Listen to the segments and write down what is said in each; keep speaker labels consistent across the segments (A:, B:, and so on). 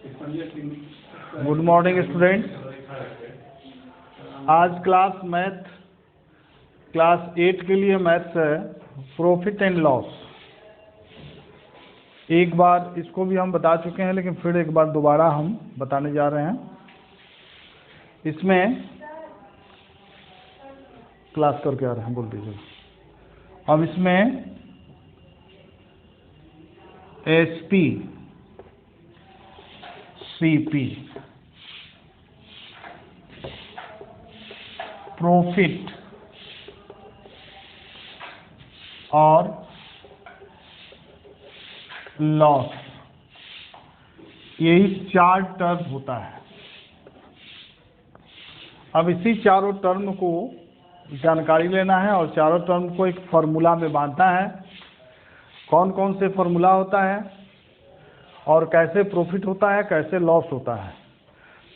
A: Good morning student. आज class 8 के लिए मैथ्स है प्रॉफिट एंड लॉस। एक बार इसको भी हम बता चुके हैं, लेकिन फिर एक बार दोबारा हम बताने जा रहे हैं। इसमें क्लास करके आ रहे हैं, बोल दीजिए। अब इसमें एसपी, सीपी, प्रॉफिट और लॉस, यही 4 टर्म होता है। अब इसी चारों टर्म को जानकारी लेना है और चारों टर्म को एक फार्मूला में बांधना है। कौन कौन से फार्मूला होता है और कैसे प्रॉफिट होता है, कैसे लॉस होता है।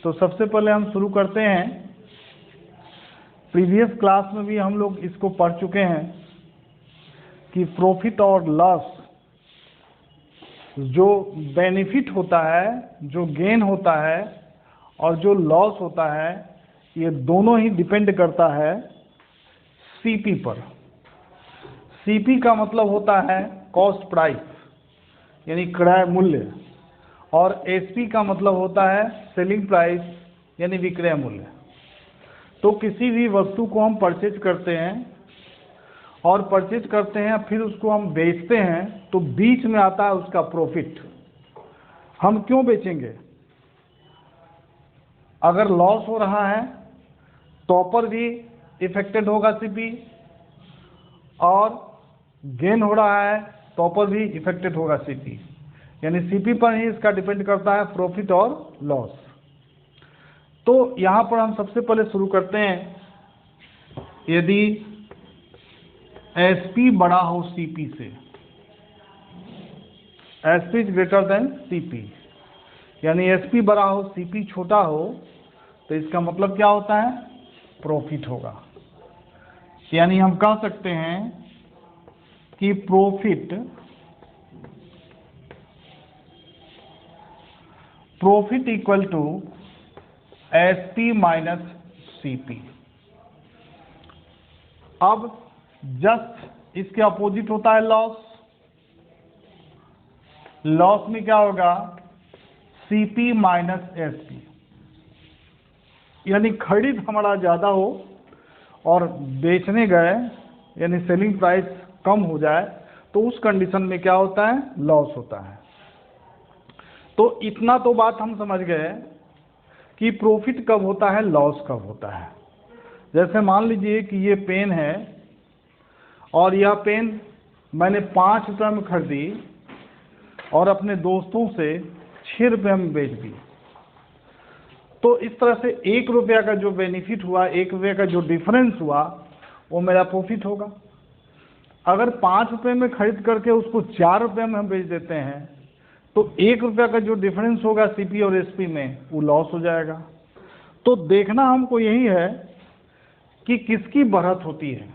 A: तो सबसे पहले हम शुरू करते हैं। प्रीवियस क्लास में भी हम लोग इसको पढ़ चुके हैं कि प्रॉफिट और लॉस, जो बेनिफिट होता है, जो गेन होता है और जो लॉस होता है, ये दोनों ही डिपेंड करता है सीपी पर। सीपी का मतलब होता है कॉस्ट प्राइस, यानी क्रय मूल्य, और एसपी का मतलब होता है सेलिंग प्राइस, यानी विक्रय मूल्य। तो किसी भी वस्तु को हम परचेज करते हैं और परचेज करते हैं, फिर उसको हम बेचते हैं, तो बीच में आता है उसका प्रॉफिट। हम क्यों बेचेंगे? अगर लॉस हो रहा है तो पर भी इफेक्टेड होगा सीपी, और गेन हो रहा है तो पर भी इफेक्टेड होगा सीपी। यानी सीपी पर ही इसका डिपेंड करता है प्रॉफिट और लॉस। तो यहाँ पर हम सबसे पहले शुरू करते हैं। यदि एसपी बड़ा हो सीपी से, SP is greater than CP, यानी एसपी बड़ा हो सीपी छोटा हो, तो इसका मतलब क्या होता है? प्रॉफिट होगा। यानी हम कह सकते हैं कि profit equal to SP minus CP. अब जस्ट इसके अपोजिट होता है लॉस। लॉस में क्या होगा? CP minus SP. यानी खरीद हमारा ज़्यादा हो और बेचने गए, यानी सेलिंग प्राइस कम हो जाए, तो उस कंडीशन में क्या होता है? लॉस होता है। तो इतना तो बात हम समझ गए कि प्रॉफिट कब होता है, लॉस कब होता है। जैसे मान लीजिए कि ये पेन है और यह पेन मैंने 5 रुपये में खरीदी और अपने दोस्तों से 6 रुपये में बेच दी। तो इस तरह से 1 रुपया का जो बेनिफिट हुआ, 1 रुपये का जो डिफरेंस हुआ, वो मेरा प्रॉफिट होगा। अगर 5 रुपये में खरीद करके उसको 4 रुपये में हम बेच देते हैं, तो 1 रुपया का जो डिफरेंस होगा सीपी और एसपी में, वो लॉस हो जाएगा। तो देखना हमको यही है कि किसकी बढ़त होती है।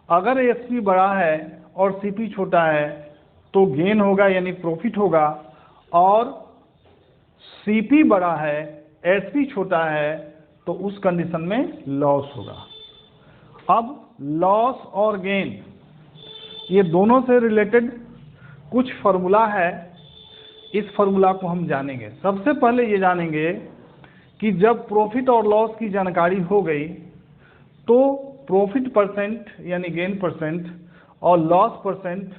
A: अगर एसपी बड़ा है और सीपी छोटा है तो गेन होगा, यानी प्रॉफिट होगा, और सीपी बड़ा है, एसपी छोटा है, तो उस कंडीशन में लॉस होगा। अब लॉस और गेन, ये दोनों से रिलेटेड कुछ फार्मूला है। इस फार्मूला को हम जानेंगे। सबसे पहले ये जानेंगे कि जब प्रॉफिट और लॉस की जानकारी हो गई, तो प्रॉफिट परसेंट यानी गेन परसेंट और लॉस परसेंट,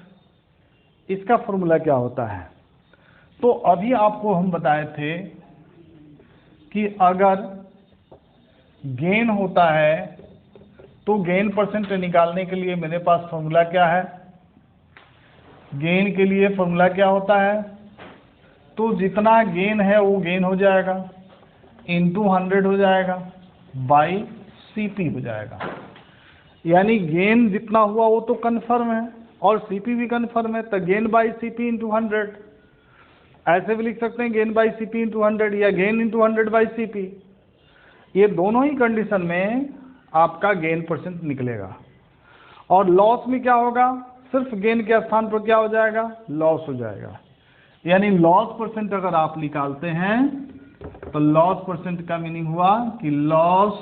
A: इसका फार्मूला क्या होता है। तो अभी आपको हम बताए थे कि अगर गेन होता है तो गेन परसेंट निकालने के लिए मेरे पास फार्मूला क्या है। गेन के लिए फार्मूला क्या होता है? तो जितना गेन है वो गेन हो जाएगा, इंटू 100 हो जाएगा, बाई सीपी हो जाएगा। यानी गेन जितना हुआ वो तो कन्फर्म है और सीपी भी कन्फर्म है, तो गेन बाई सीपी इंटू 100। ऐसे भी लिख सकते हैं गेन बाई सीपी इंटू 100 या गेन इंटू 100 बाई सीपी। ये दोनों ही कंडीशन में आपका गेन परसेंट निकलेगा। और लॉस में क्या होगा? सिर्फ गेन के स्थान पर क्या हो जाएगा? लॉस हो जाएगा। यानी लॉस परसेंट अगर आप निकालते हैं तो लॉस परसेंट का मीनिंग हुआ कि लॉस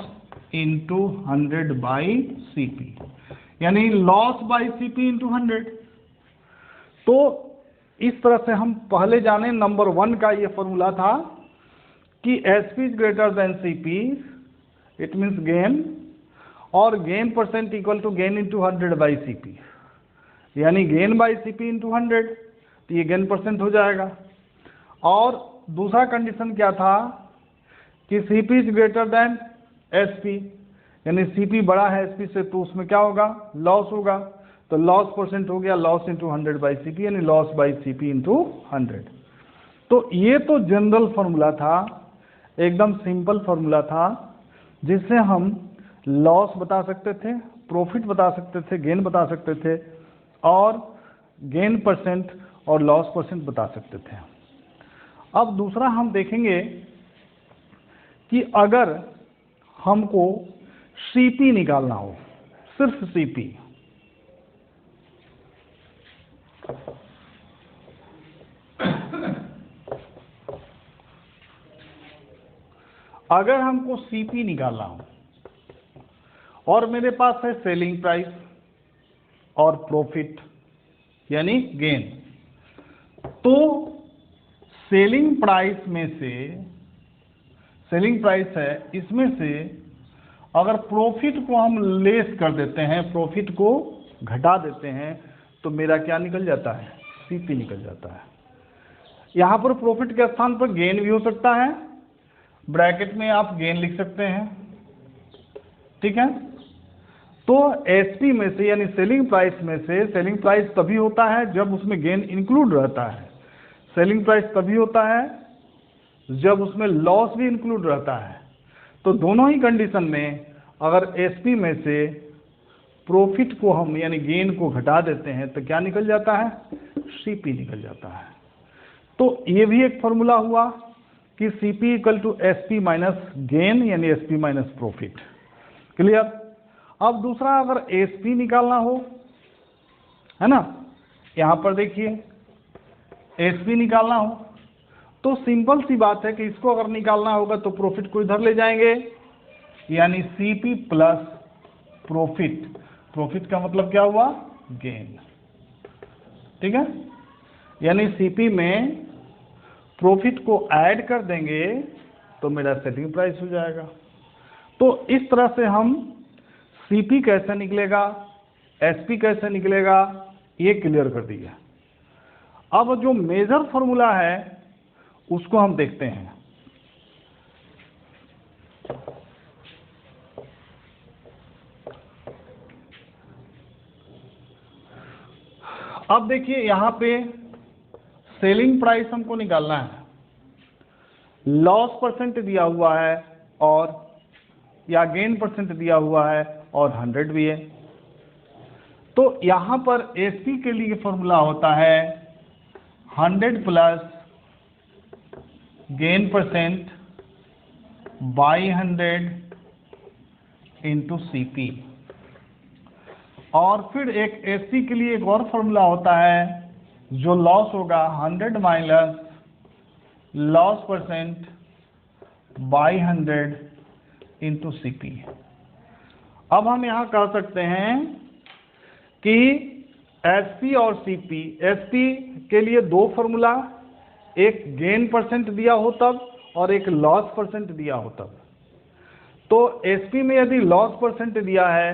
A: इंटू 100 बाई सीपी, यानी लॉस बाई सीपी इंटू 100। तो इस तरह से हम पहले जाने नंबर 1 का ये फॉर्मूला था कि SP is greater than CP, it means gain, और gain percent equal to gain into 100 by CP, यानी गेन बाई सीपी इंटू 100, तो ये गेन परसेंट हो जाएगा। और दूसरा कंडीशन क्या था कि CP is greater then SP, यानी सीपी बड़ा है एसपी से, तो उसमें क्या होगा, लॉस होगा, तो लॉस परसेंट हो गया लॉस इंटू 100 बाई सीपी, यानी लॉस बाई सीपी इंटू 100। तो ये तो जनरल फार्मूला था, एकदम सिंपल फार्मूला था, जिससे हम लॉस बता सकते थे, प्रॉफिट बता सकते थे, गेन बता सकते थे, और गेन परसेंट और लॉस परसेंट बता सकते थे। अब दूसरा हम देखेंगे कि अगर हमको सीपी निकालना हो, सिर्फ सीपी, अगर हमको सीपी निकालना हो और मेरे पास है सेलिंग प्राइस और प्रॉफिट यानी गेन, तो सेलिंग प्राइस में से, सेलिंग प्राइस है इसमें से अगर प्रॉफिट को हम लेस कर देते हैं, प्रॉफिट को घटा देते हैं, तो मेरा क्या निकल जाता है, सीपी निकल जाता है। यहाँ पर प्रॉफिट के स्थान पर गेन भी हो सकता है, ब्रैकेट में आप गेन लिख सकते हैं, ठीक है। तो एसपी में से यानी सेलिंग प्राइस में से, सेलिंग प्राइस तभी होता है जब उसमें गेन इंक्लूड रहता है, सेलिंग प्राइस तभी होता है जब उसमें लॉस भी इंक्लूड रहता है। तो दोनों ही कंडीशन में अगर एसपी में से प्रॉफिट को हम यानी गेन को घटा देते हैं तो क्या निकल जाता है, सीपी निकल जाता है। तो ये भी एक फॉर्मूला हुआ कि CP equal to SP minus gain यानी एसपी माइनस प्रॉफिट। क्लियर। अब दूसरा अगर एसपी निकालना हो, है ना, यहां पर देखिए एसपी निकालना हो तो सिंपल सी बात है कि इसको अगर निकालना होगा तो प्रॉफिट को इधर ले जाएंगे, यानी सीपी प्लस प्रॉफिट, प्रॉफिट का मतलब क्या हुआ, गेन, ठीक है। यानी सीपी में प्रॉफिट को ऐड कर देंगे तो मेरा सेलिंग प्राइस हो जाएगा। तो इस तरह से हम सीपी कैसे निकलेगा, एसपी कैसे निकलेगा, ये क्लियर कर दिया। अब जो मेजर फॉर्मूला है उसको हम देखते हैं। अब देखिए यहां पे सेलिंग प्राइस हमको निकालना है, लॉस परसेंट दिया हुआ है और या गेन परसेंट दिया हुआ है और 100 भी है। तो यहां पर एसपी के लिए फॉर्मूला होता है 100 plus gain percent by 100 into CP, और फिर एक एसपी के लिए एक और फॉर्मूला होता है जो लॉस होगा 100 minus loss percent by 100 into CP. अब हम यहां कह सकते हैं कि एसपी और सीपी, एसपी के लिए दो फॉर्मूला, एक गेन परसेंट दिया हो तब और एक लॉस परसेंट दिया हो तब। तो एसपी में यदि लॉस परसेंट दिया है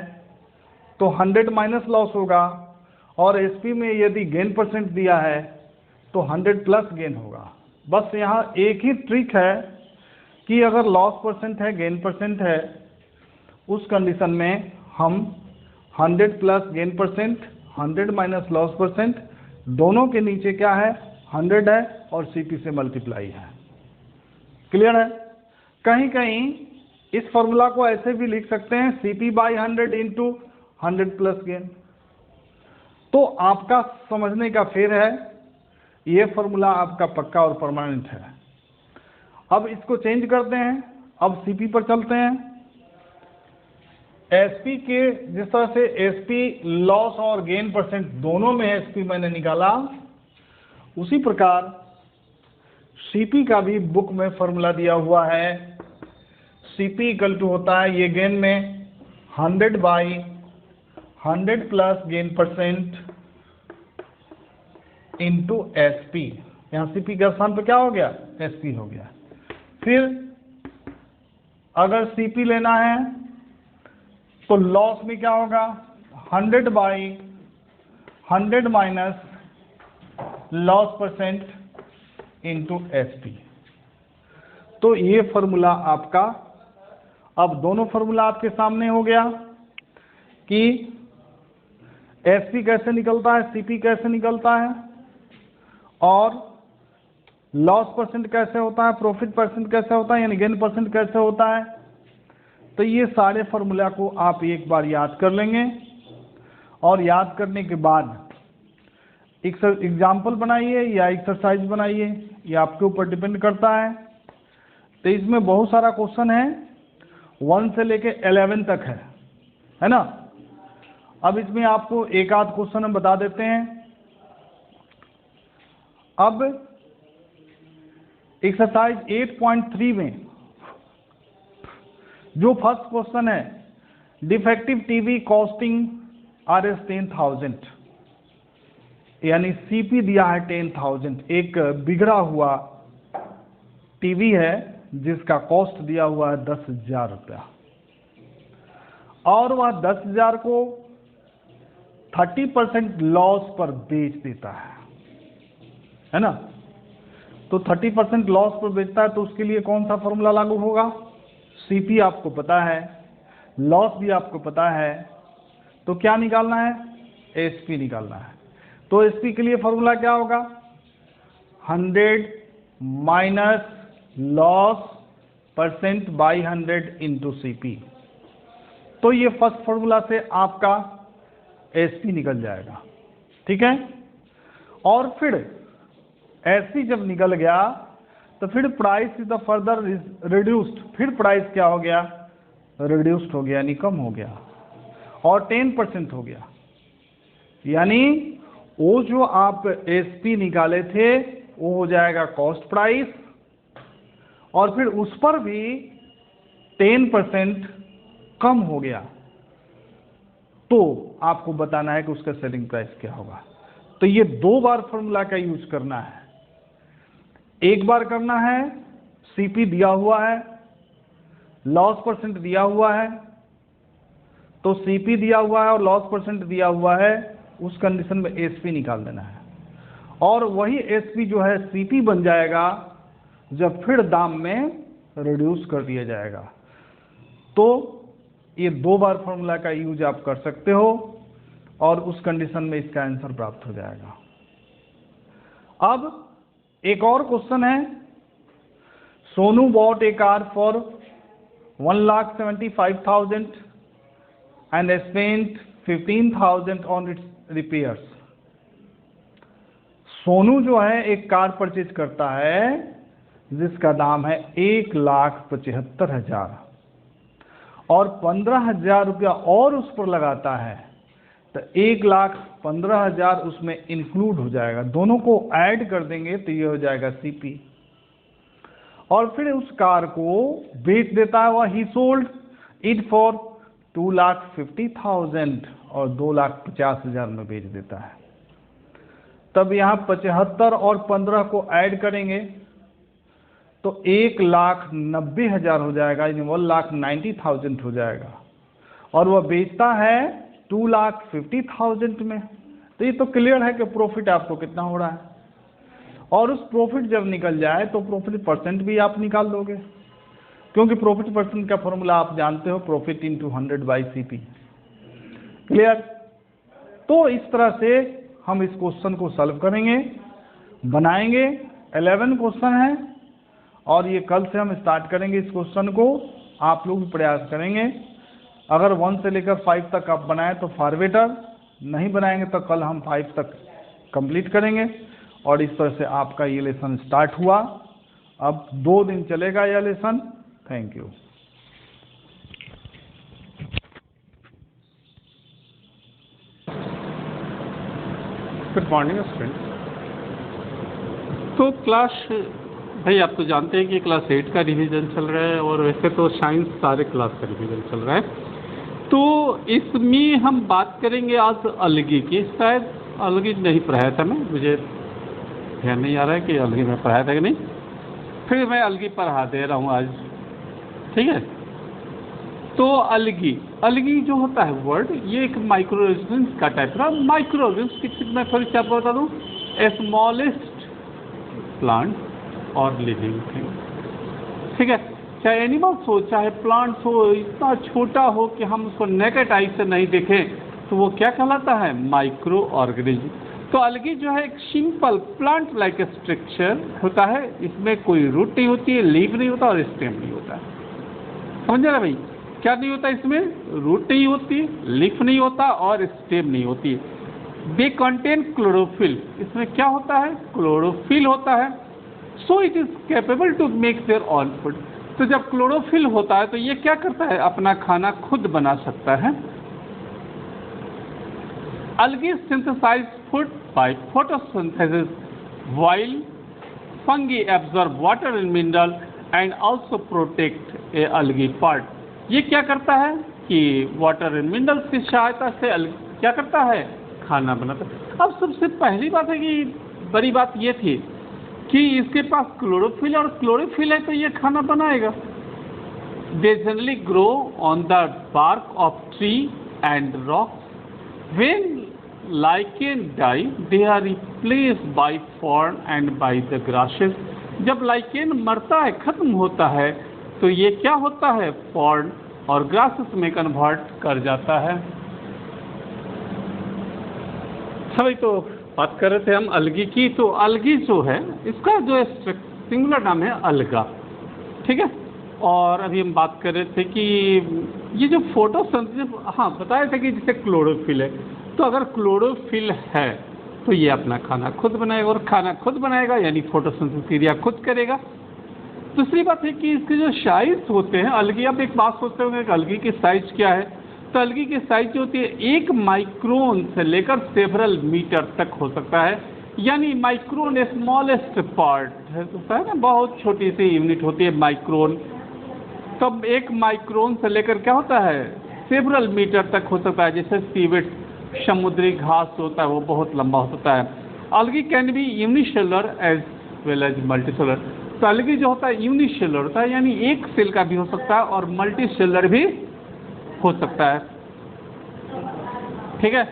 A: तो 100 माइनस लॉस होगा, और एसपी में यदि गेन परसेंट दिया है तो 100 प्लस गेन होगा। बस यहाँ एक ही ट्रिक है कि अगर लॉस परसेंट है, गेन परसेंट है, उस कंडीशन में हम 100 plus gain percent, 100 minus loss percent, दोनों के नीचे क्या है, 100 है और सीपी से मल्टीप्लाई है। क्लियर है। कहीं कहीं इस फॉर्मूला को ऐसे भी लिख सकते हैं CP by 100 into 100 plus gain. तो आपका समझने का फेर है, ये फॉर्मूला आपका पक्का और परमानेंट है। अब इसको चेंज करते हैं, अब सीपी पर चलते हैं। एसपी के जिस तरह से एसपी लॉस और गेन परसेंट दोनों में एसपी मैंने निकाला, उसी प्रकार सीपी का भी बुक में फॉर्मूला दिया हुआ है। सीपी इक्वल टू होता है ये गेन में 100/100 plus gain percent into SP. यहाँ सीपी के स्थान पर क्या हो गया, एसपी हो गया। फिर अगर सीपी लेना है तो लॉस में क्या होगा, 100/100 minus loss percent into SP. तो ये फॉर्मूला आपका, अब दोनों फॉर्मूला आपके सामने हो गया कि एसपी कैसे निकलता है, सीपी कैसे निकलता है, और लॉस परसेंट कैसे होता है, प्रॉफिट परसेंट कैसे होता है, यानी गेन परसेंट कैसे होता है। तो ये सारे फॉर्मूला को आप एक बार याद कर लेंगे, और याद करने के बाद एग्जाम्पल बनाइए या एक्सरसाइज बनाइए, ये आपके ऊपर डिपेंड करता है। तो इसमें बहुत सारा क्वेश्चन है, 1 से लेके 11 तक है ना। अब इसमें आपको एक आध क्वेश्चन हम बता देते हैं। अब एक्सरसाइज 8.3 में जो फर्स्ट क्वेश्चन है, डिफेक्टिव टीवी कॉस्टिंग Rs 10,000, यानी सीपी दिया है 10,000। एक बिगड़ा हुआ टीवी है जिसका कॉस्ट दिया हुआ है 10,000 रुपया, और वह 10,000 को 30% लॉस पर बेच देता है ना। तो 30% लॉस पर बेचता है, तो उसके लिए कौन सा फॉर्मूला लागू होगा, सीपी आपको पता है, लॉस भी आपको पता है, तो क्या निकालना है, एसपी निकालना है। तो एसपी के लिए फॉर्मूला क्या होगा, 100 minus loss percent by 100 into CP. तो ये फर्स्ट फॉर्मूला से आपका एसपी निकल जाएगा, ठीक है। और फिर एसपी जब निकल गया तो फिर price is the further reduced, फिर प्राइस क्या हो गया, रिड्यूस्ड हो गया, यानी कम हो गया, और 10% हो गया। यानी वो जो आप एसपी निकाले थे वो हो जाएगा कॉस्ट प्राइस, और फिर उस पर भी 10% कम हो गया, तो आपको बताना है कि उसका सेलिंग प्राइस क्या होगा। तो ये 2 बार फॉर्मूला का यूज करना है। एक बार करना है, सीपी दिया हुआ है, लॉस परसेंट दिया हुआ है, तो सीपी दिया हुआ है और लॉस परसेंट दिया हुआ है, उस कंडीशन में एसपी निकाल देना है। और वही एसपी जो है सीपी बन जाएगा जब फिर दाम में रिड्यूस कर दिया जाएगा। तो ये 2 बार फॉर्मूला का यूज आप कर सकते हो, और उस कंडीशन में इसका आंसर प्राप्त हो जाएगा। अब एक और क्वेश्चन है, Sonu bot A car for 1,75,000 and spent 15,000 on its repairs। Sonu जो है एक कार परचेज करता है जिसका दाम है 1,75,000, और 15,000 रुपया और उस पर लगाता है, तो 1,15,000 उसमें इंक्लूड हो जाएगा। दोनों को ऐड कर देंगे तो ये हो जाएगा सीपी। और फिर उस कार को बेच देता है, वह ही सोल्ड इट फॉर 2,50,000 और 2,50,000 में बेच देता है। तब यहाँ 75 और 15 को ऐड करेंगे तो 1,90,000 हो जाएगा, यानी 1,90,000 हो जाएगा, और वह बेचता है 2,50,000 में। तो ये तो क्लियर है कि प्रॉफिट आपको कितना हो रहा है, और उस प्रॉफिट जब निकल जाए तो प्रॉफिट परसेंट भी आप निकाल दोगे, क्योंकि प्रॉफिट परसेंट का फॉर्मूला आप जानते हो, प्रॉफिट इंटू 100/CP। क्लियर। तो इस तरह से हम इस क्वेश्चन को सॉल्व करेंगे, बनाएंगे। 11 क्वेश्चन है, और ये कल से हम स्टार्ट करेंगे इस क्वेश्चन को। आप लोग भी प्रयास करेंगे, अगर 1 से लेकर 5 तक आप बनाएं तो फार बेटर, नहीं बनाएंगे तो कल हम 5 तक कंप्लीट करेंगे। और इस तरह से आपका ये लेसन स्टार्ट हुआ। अब 2 दिन चलेगा यह lesson. Thank you.
B: Good morning student. तो क्लास भाई आप तो जानते हैं कि क्लास 8 का रिवीजन चल रहा है और वैसे तो साइंस सारे क्लास का रिवीजन चल रहा है। तो इसमें हम बात करेंगे आज अलगी की। शायद अलगी नहीं पढ़ाया था मैं, मुझे ध्यान नहीं आ रहा है कि अलगी में पढ़ाया था कि नहीं। फिर मैं अलगी पढ़ा दे रहा हूँ आज, ठीक है। तो अलगी, अलगी जो होता है वर्ड, ये एक माइक्रो ऑर्गेनिज्म का टाइप का। माइक्रो ऑर्गेनिज्म मैं फिर क्या बता दूँ, स्मॉलेस्ट प्लांट और लिविंग थिंग, ठीक है। चाहे एनिमल्स हो चाहे प्लांट्स हो, इतना छोटा हो कि हम उसको नेकेड आई से नहीं देखें, तो वो क्या कहलाता है, माइक्रो ऑर्गेनिज्म। तो अलगी जो है एक सिंपल प्लांट लाइक स्ट्रक्चर होता है। इसमें कोई रूट नहीं होती है, लीफ नहीं होता और स्टेम नहीं होता। समझ रहे भाई, क्या नहीं होता इसमें, रूट नहीं होती, लीफ नहीं होता और स्टेम नहीं होती। दे कंटेन क्लोरोफिल, इसमें क्या होता है, क्लोरोफिल होता है। So it is capable to make their own food. तो जब क्लोरोफिल होता है तो ये क्या करता है, अपना खाना खुद बना सकता है। Algae synthesise food by photosynthesis while fungi absorb water and mineral and also protect a algae part। ये क्या करता है कि वाटर एंड मिनरल्स की सहायता से क्या करता है, खाना बनाता है। अब सबसे पहली बात है कि बड़ी बात ये थी कि इसके पास क्लोरोफिल और क्लोरोफिल है तो ये खाना बनाएगा। They generally grow on the bark of tree and rocks. When lichen die they are replaced by fern and by the grasses। जब लाइकेन मरता है, खत्म होता है, तो ये क्या होता है, फॉर्न और ग्रासेस में कन्वर्ट कर जाता है। सभी तो बात कर रहे थे हम अलगी की। तो अलगी जो है इसका जो सिंगुलर नाम है अलगा, ठीक है। और अभी हम बात कर रहे थे कि ये जो फोटोसिंथेसिस, हाँ बताया था कि जैसे क्लोरोफिल है, तो अगर क्लोरोफिल है तो ये अपना खाना खुद बनाएगा, और खाना खुद बनाएगा यानी फोटोसिंथेसिस क्रिया खुद करेगा। दूसरी बात है कि इसके जो साइज होते हैं अलगी, आप एक बात सोचते होंगे कि अलगी की साइज क्या है। तो अलगी की साइज जो होती है 1 माइक्रोन से लेकर सेवरल मीटर तक हो सकता है। यानी माइक्रोन स्मॉलेस्ट पार्ट होता है ना, बहुत छोटी सी यूनिट होती है माइक्रोन। तब 1 माइक्रोन से लेकर क्या होता है, सेवरल मीटर तक हो सकता है। जैसे सीवेट, समुद्री घास होता है, वो बहुत लंबा होता है। Algae can be unicellular as well as multicellular. तो अलगी जो होता है यूनिसेलुलर होता है, यानी एक सेल का भी हो सकता है और मल्टीसेलुलर भी हो सकता है, ठीक है।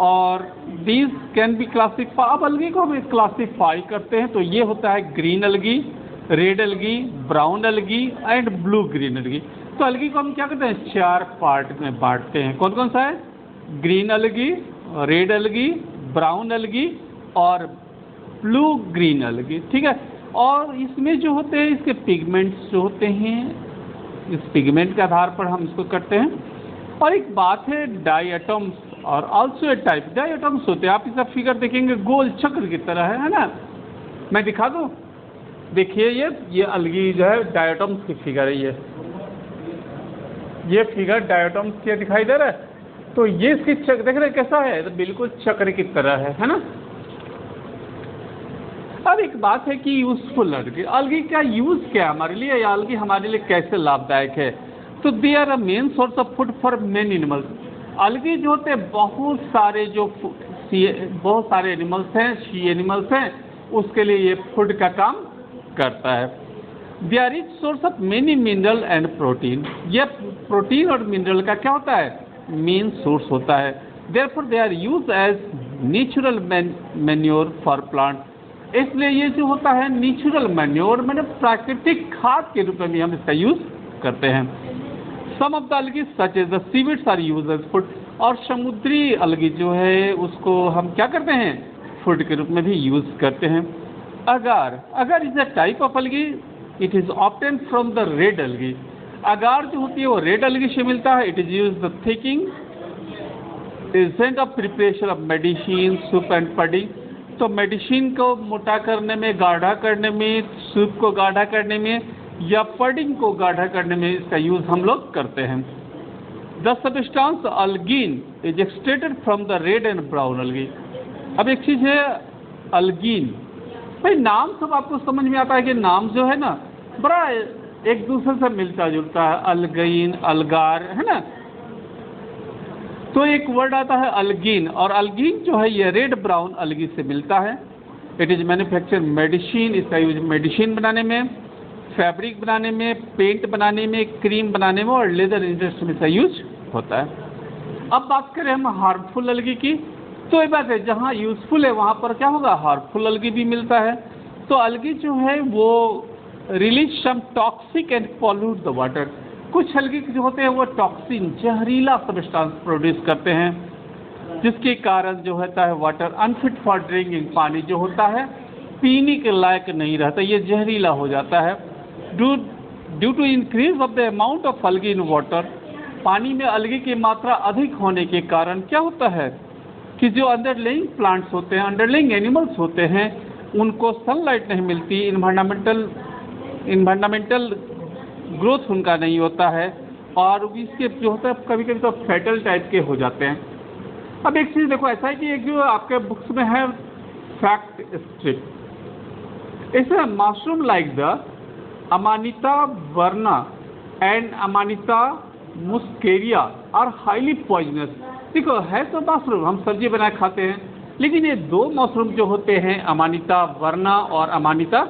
B: और दीज कैन बी क्लासिफाई। अब अलगी को हम क्लासिफाई करते हैं तो ये होता है green algae, red algae, brown algae and blue green algae. तो अलगी को हम क्या करते हैं, 4 पार्ट में बांटते हैं। कौन कौन सा है, green algae, red algae, brown अलगी और ब्लू ग्रीन अलगी, ठीक है। और इसमें जो होते हैं इसके पिगमेंट्स जो होते हैं, इस पिगमेंट के आधार पर हम इसको करते हैं। और एक बात है डायटम्स और आल्सो ए टाइप। डायटम्स होते हैं, आप इसका फिगर देखेंगे गोल चक्र की तरह है ना। मैं दिखा दूँ, देखिए ये अलगी जो है डायटम्स की फिगर है। ये फिगर डायटम्स की दिखाई दे रहा है। तो ये इसकी चक्र देख रहे कैसा है, तो बिल्कुल चक्र की तरह है ना। अब एक बात है कि यूजफुल अलगी का यूज क्या है हमारे लिए, या अलगी हमारे लिए कैसे लाभदायक है। तो they are a main source of food for many animals. Algae जो होते हैं बहुत सारे एनिमल्स हैं, सी एनिमल्स हैं, उसके लिए ये फूड का काम करता है। They are rich source of many mineral and protein. ये प्रोटीन और मिनरल का क्या होता है, मेन सोर्स होता है। Therefore they are use as natural manure for plant. इसलिए ये जो होता है नेचुरल मैन्योर, मतलब प्राकृतिक खाद के रूप में भी हम इसका यूज करते हैं। Some of the algae such as the seaweeds are use as food. और समुद्री अलगी जो है उसको हम क्या करते हैं, फूड के रूप में भी यूज करते हैं। Agar is a type of algae, it is obtain from the red algae. Agar जो होती है वो रेड अलगी से मिलता है। It is use the thickening agent of preparation of medicine, soup and pudding. तो मेडिसिन को मोटा करने में, गाढ़ा करने में, सूप को गाढ़ा करने में या पडिंग को गाढ़ा करने में इसका यूज हम लोग करते हैं। The substance algin is extracted from the red and brown algae. अब एक चीज है अल्गीन, भाई नाम सब आपको समझ में आता है कि नाम जो है ना बड़ा एक दूसरे से मिलता जुलता है, अलगीन, अलगार, है ना। तो एक वर्ड आता है अलगीन, और अलगीन जो है ये रेड ब्राउन अलगी से मिलता है। इट इज़ मैन्युफैक्चर मेडिसिन, इसका यूज मेडिसिन बनाने में, फैब्रिक बनाने में, पेंट बनाने में, क्रीम बनाने में और लेदर इंडस्ट्री में इसका यूज होता है। अब बात करें हम हार्मफुल अलगी की, तो ये बात है जहाँ यूजफुल है वहाँ पर क्या होगा, हार्मफुल अलगी भी मिलता है। तो अलगी जो है वो release some toxic and pollute the water. कुछ अलगी जो होते हैं वो टॉक्सिन, जहरीला सब्सटेंस प्रोड्यूस करते हैं, जिसके कारण जो होता है वाटर अनफिट फॉर ड्रिंकिंग, पानी जो होता है पीने के लायक नहीं रहता, ये जहरीला हो जाता है। Due to increase of the amount of algae in water, पानी में अलगी की मात्रा अधिक होने के कारण क्या होता है कि जो अंडरलाइंग प्लांट्स होते हैं, अंडरलाइंग एनिमल्स होते हैं, उनको सनलाइट नहीं मिलती, इन्वायरमेंटल ग्रोथ उनका नहीं होता है, और इसके जो होता है कभी कभी तो फैटल टाइप के हो जाते हैं। अब एक चीज़ देखो, ऐसा है कि एक जो आपके बुक्स में है फैक्ट स्ट्रिप, ऐसे mushroom like the amanita verna and amanita muscaria are highly poisonous. देखो है तो मशरूम, हम सब्जी बना खाते हैं, लेकिन ये दो मशरूम जो होते हैं अमानिता वर्ना और अमानिता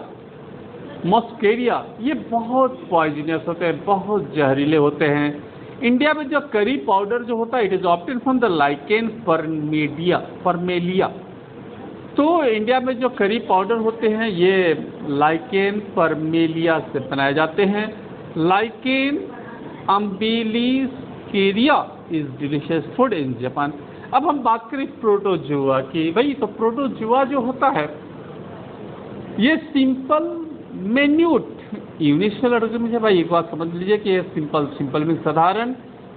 B: मुस्केरिया, ये बहुत पॉइजनस होते हैं, बहुत जहरीले होते हैं। इंडिया में जो करी पाउडर जो होता है it is obtain from the lichen parmelia. तो इंडिया में जो करी पाउडर होते हैं ये लाइकेन परमेलिया से बनाए जाते हैं। Lichen umbilicaria is delicious food in Japan. अब हम बात करें प्रोटोजुआ की, भाई तो प्रोटोजुआ जो होता है ये सिंपल मेन्यूट यूनिसेलुलर ऑर्गेनिज्म है। भाई एक बात समझ लीजिए कि ये सिंपल में साधारण,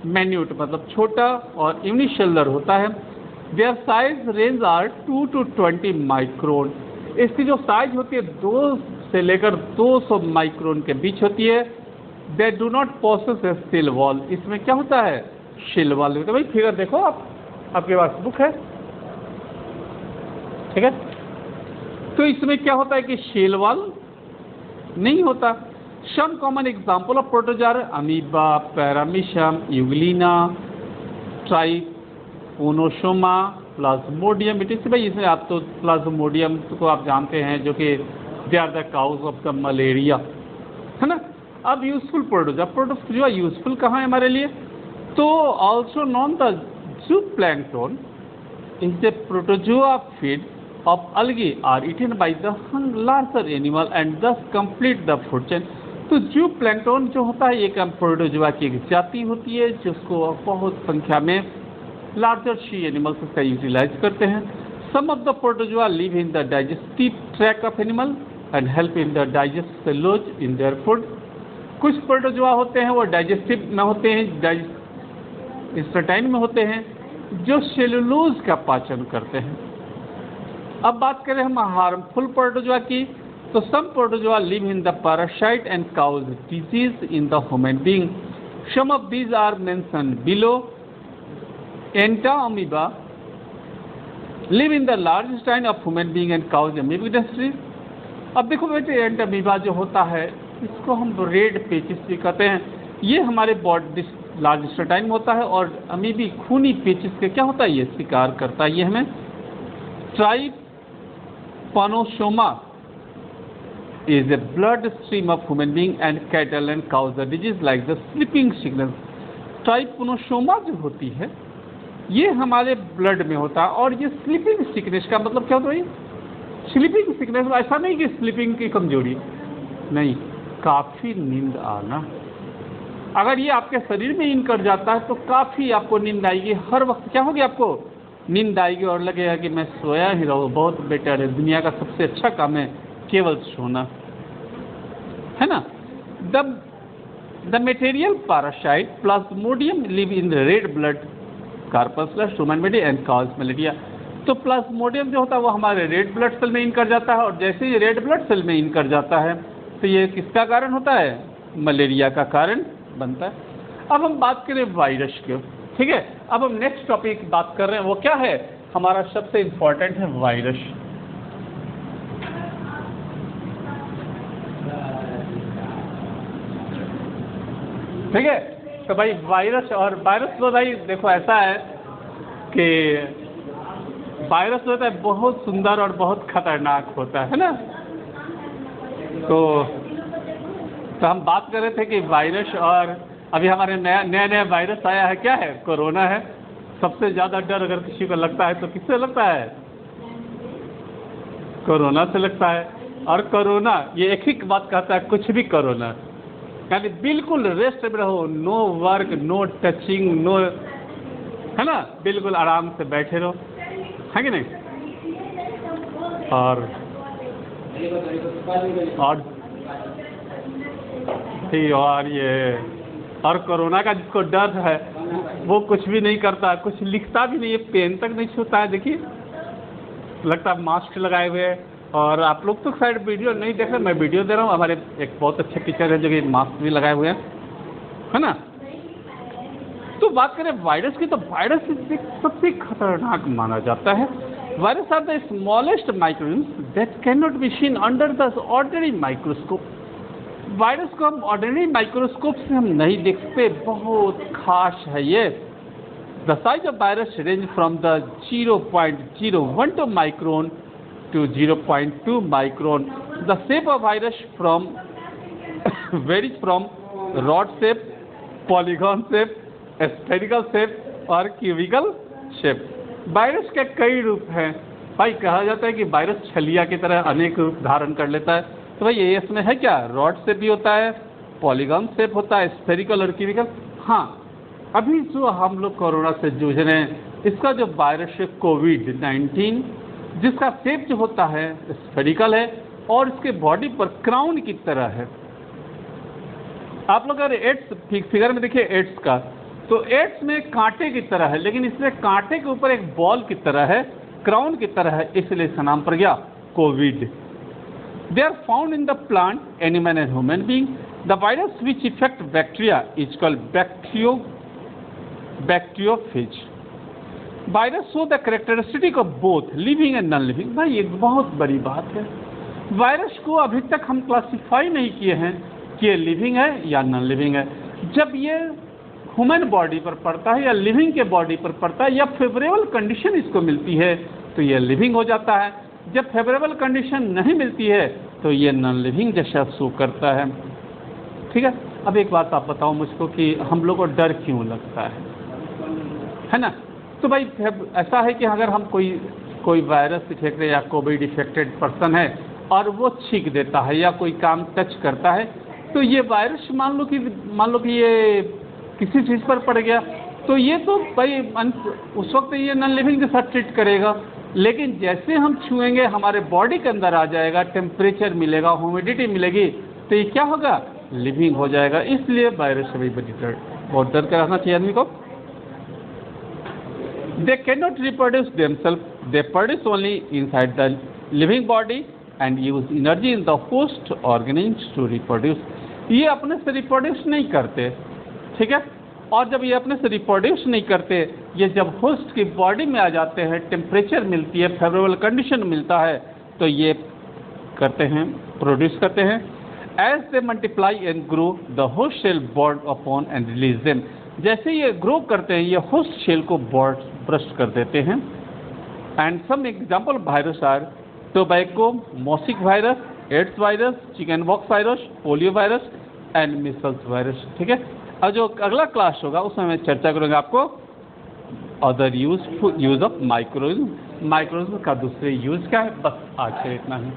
B: मेन्यूट मतलब छोटा, और यूनिसेलुलर होता है। Their size range are 2 to 20 micron. इसकी जो साइज होती है 2 से लेकर 200 माइक्रोन के बीच होती है। They do not possess a cell wall. इसमें क्या होता है, शेल वॉल होता है। भाई फिगर देखो आपके पास बुक है, ठीक है। तो इसमें क्या होता है कि शेल वॉल नहीं होता। Some common example of protozoa amoeba, paramecium, euglena, trypanosoma, plasmodium. It is भाई इसमें आप तो प्लाज्मोडियम को आप जानते हैं जो कि they are the cause of the malaria, है ना। अब यूजफुल प्रोटोजोआ यूजफुल कहाँ है हमारे लिए, तो also known the zooplankton is a protozoa feed of algae are eaten by the larger animal and thus complete the food chain। तो जू प्लैंकटन जो होता है एक प्रोटोजोआ की एक जाति होती है जिसको बहुत संख्या में लार्जर सी एनिमल्स इसका यूटिलाइज करते हैं। Some of the protozoa live in the digestive tract of animal and help in the digest cellulose in their food. कुछ प्रोटोजोआ होते हैं वो डाइजेस्टिव में होते हैं, इंस्टेटाइन में होते हैं, जो सेलुलोज का पाचन करते हैं। अब बात करें हम हार्मफुल प्रोटोजोआ की, तो some protozoa live in the parasite and cause disease in the human being. Some of these are mentioned below. Entamoeba live in the large intestine of human being and cause amoebic disease. अब देखो बेटे एंटाअमीबा जो होता है इसको हम red पेचिस भी कहते हैं। ये हमारे बॉडी लार्ज इंटेस्टाइन में होता है और अमीबी खूनी पेचिस के क्या होता है ये शिकार करता है। ये हमें ट्राइपोनोसोमा is a blood stream of human being and cattle and cows a disease like the sleeping sickness। ट्राइपोनोसोमा जो होती है ये हमारे ब्लड में होता है, और ये स्लीपिंग सिकनेस का मतलब क्या होता है, स्लीपिंग सिकनेस ऐसा नहीं कि स्लीपिंग की कमजोरी नहीं, काफ़ी नींद आना। अगर ये आपके शरीर में इन कर जाता है तो काफ़ी आपको नींद आएगी, हर वक्त क्या होगी आपको नींद आएगी और लगेगा कि मैं सोया ही रहूँ, बहुत बेटर है, दुनिया का सबसे अच्छा काम है केवल सोना, है ना। The material parasite plasmodium live in red blood corpus human body and cause malaria. तो प्लाज्मोडियम जो होता है वो हमारे रेड ब्लड सेल में इन कर जाता है, और जैसे ही रेड ब्लड सेल में इन कर जाता है तो ये किसका कारण होता है, मलेरिया का कारण बनता है। अब हम बात करें वायरस की, ठीक है। अब हम नेक्स्ट टॉपिक बात कर रहे हैं, वो क्या है, हमारा सबसे इंपॉर्टेंट है वायरस। ठीक है। तो भाई वायरस तो भाई देखो ऐसा है कि वायरस होता है बहुत सुंदर और बहुत खतरनाक होता है ना। तो हम बात कर रहे थे कि वायरस, और अभी हमारे नया वायरस आया है, क्या है? कोरोना है। सबसे ज़्यादा डर अगर किसी को लगता है तो किससे लगता है? कोरोना से लगता है। और कोरोना ये एक ही बात कहता है, कुछ भी कोरोना, यानी बिल्कुल रेस्ट में रहो, no work, no touching, no, है ना, बिल्कुल आराम से बैठे रहो, है कि नहीं। और ये और कोरोना का जिसको डर है वो कुछ भी नहीं करता, कुछ लिखता भी नहीं है, पेन तक नहीं छूता है। देखिए, लगता है मास्क लगाए हुए है। और आप लोग तो शायद वीडियो नहीं देख रहे, मैं वीडियो दे रहा हूँ। हमारे एक बहुत अच्छे टीचर है जो कि मास्क भी लगाए हुए हैं, है ना। तो बात करें वायरस की, तो वायरस सबसे खतरनाक माना जाता है। Virus are the smallest microorganism that can not be seen under the ordinary microscope. Virus को हम ऑर्डिनरी माइक्रोस्कोप से हम नहीं देख सकते, बहुत खास है ये। The size of virus range from the 0.012 micron to 0.2 micron. The shape of virus varies from rod shape, polygon shape, spherical shape और cubical shape. वायरस के कई रूप हैं भाई। कहा जाता है कि वायरस छलिया की तरह अनेक रूप धारण कर लेता है। तो भाई ये इसमें है क्या? रॉड शेप भी होता है, पॉलीगॉन शेप होता है, स्फेरिकल और क्यूबिकल। हाँ, अभी जो हम लोग कोरोना से जूझ रहे हैं, इसका जो वायरस है कोविड-19, जिसका शेप जो होता है स्फेरिकल है और इसके बॉडी पर क्राउन की तरह है। आप लोग अगर एड्स फिगर में देखिए एड्स का, तो एड्स में कांटे की तरह है, लेकिन इसमें कांटे के ऊपर एक बॉल की तरह है, क्राउन की तरह है, इसलिए इसका नाम पड़ गया Covid. They are found in the plant, animal and human being. The virus which effect bacteria is called bacteriophage. Virus show the characteristic of both living and non living. भाई एक बहुत बड़ी बात है, वायरस को अभी तक हम क्लासिफाई नहीं किए हैं कि ये लिविंग है या नॉन लिविंग है। जब ये ह्यूमन बॉडी पर पड़ता है या लिविंग के बॉडी पर पड़ता है या फेवरेबल कंडीशन इसको मिलती है तो ये लिविंग हो जाता है। जब फेवरेबल कंडीशन नहीं मिलती है तो ये नॉन लिविंग जैसा शो करता है। ठीक है। अब एक बात आप बताओ मुझको कि हम लोग को डर क्यों लगता है ना। तो भाई ऐसा है कि अगर हम कोई वायरस इफेक्टेड या कोविड इफेक्टेड पर्सन है और वो छींक देता है या कोई काम टच करता है, तो ये वायरस मान लो कि ये किसी चीज़ पर पड़ गया, तो ये तो भाई उस वक्त ये नॉन लिविंग के साथ ट्रीट करेगा। लेकिन जैसे हम छुएंगे हमारे बॉडी के अंदर आ जाएगा, टेम्परेचर मिलेगा, ह्यूमिडिटी मिलेगी, तो ये क्या होगा? लिविंग हो जाएगा। इसलिए वायरस से बहुत डर कर रहना चाहिए आदमी को। They cannot reproduce themselves. They produce only inside the living body and use energy in the host organisms to reproduce. ये अपने से रिप्रोड्यूस नहीं करते, ठीक है। और जब ये अपने से रिप्रोड्यूस नहीं करते, ये जब होस्ट की बॉडी में आ जाते हैं, टेम्परेचर मिलती है, फेवरेबल कंडीशन मिलता है, तो ये करते हैं, प्रोड्यूस करते हैं। As they multiply and grow, the host cell board upon and release them. जैसे ये ग्रो करते हैं, ये होस्ट सेल को बर्स्ट कर देते हैं। And some example virus are tobacco mosaic virus, AIDS virus, chicken pox virus, polio virus and measles virus. ठीक है। और जो अगला क्लास होगा उसमें मैं चर्चा करूँगा आपको अदर यूज ऑफ माइक्रोऑर्गेनिज्म का दूसरे यूज क्या है। बस आज से इतना ही।